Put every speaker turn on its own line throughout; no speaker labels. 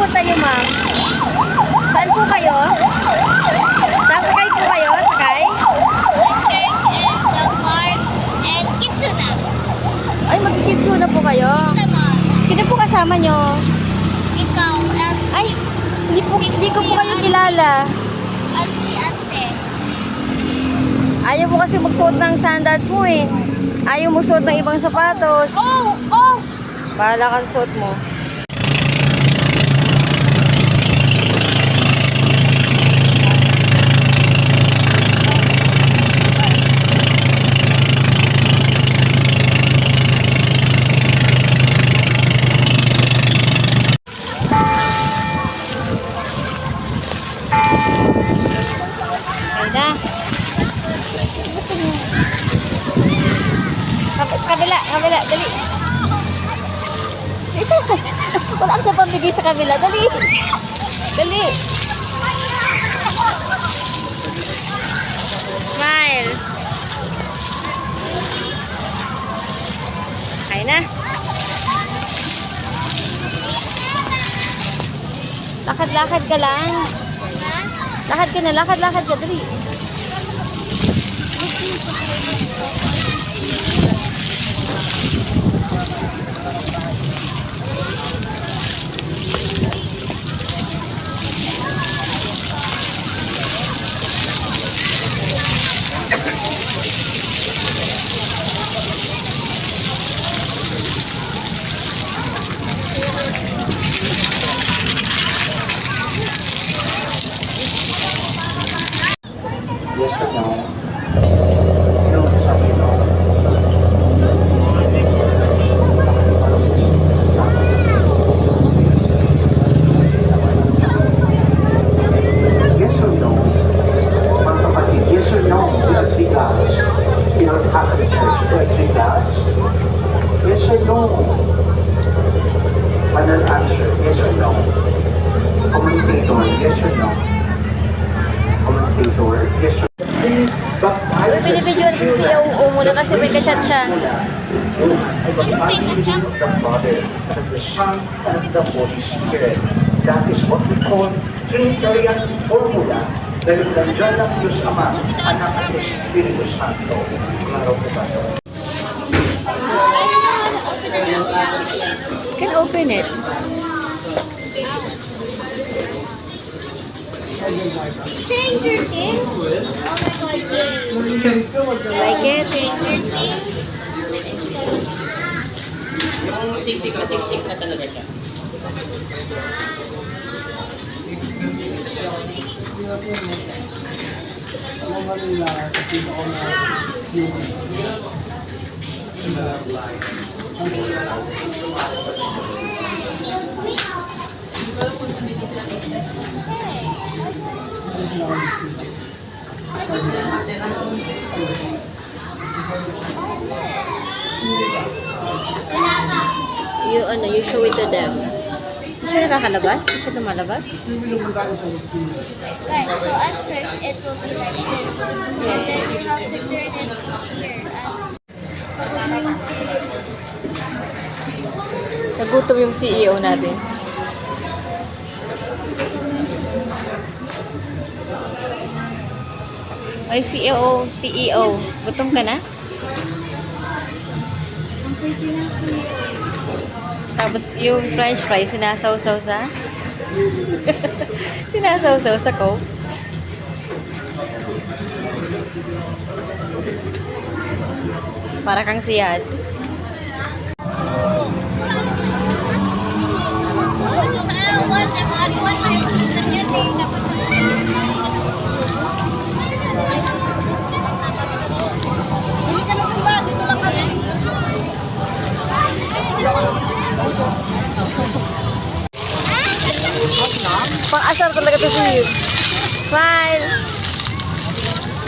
pupunta niyo, ma'am? Saan po kayo? Sasakay po kayo? Sakay?
Church and the park and Kitsuna.
Ay, magkikitsuna po kayo?
Tama.
Sino po kasama nyo?
Ikaw at
Ay, hindi ko po kayo kilala.
si ate.
Ayaw mo kasi magsuot ng sandals mo eh. Ayaw magsuot ng ibang sapatos.
Oh! Oh!
Bahala ka sa suot mo. Kabila, dali. Isa. Wala ka pambigay sa kabila. Dali. Dali. Smile. Kaya na. Lakad-lakad ka lang. Lakad ka na, lakad-lakad ka. Dali.
Yes or no? Sino sabi no? Yes or no? Mga kapatid, yes or no? You have three gods. You don't have the church to have three gods. Yes or no? Final answer, yes or no? Commentator, yes or no? Commentator, yes or no?
Uy, binibidyoan ko si Oo muna kasi may kachat siya.
That is what we call Trinitarian formula. Dahil nandiyan ang Diyos Ama, Anak at Espiritu Santo. Klaro po ba ito?
You can open it.
Stranger Things? Oh my God,
You like it?
Stranger Things?
Yung siksik na talaga siya.
You show it to them. Hindi siya nakakalabas? Hindi siya lumalabas?
Right, so at first it will be like this. And then you have to turn it here.
Nagutom yung CEO natin. Ay, CEO. Gutom ka na? Tapos yung french fries, sinasawsaw sa? Sinasawsaw sa Coke? Para kang siyas. Pang-asar talaga ito si Yus. Smile!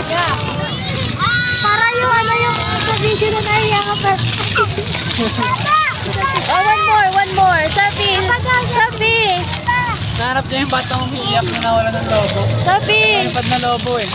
Yeah. Para yung yung sa video na naiya ka pa.
Oh, one more. Sabi!
Nahanap niya yung batang umiiyak na nawala ng lobo.
Sabi!
Nalipad na lobo eh.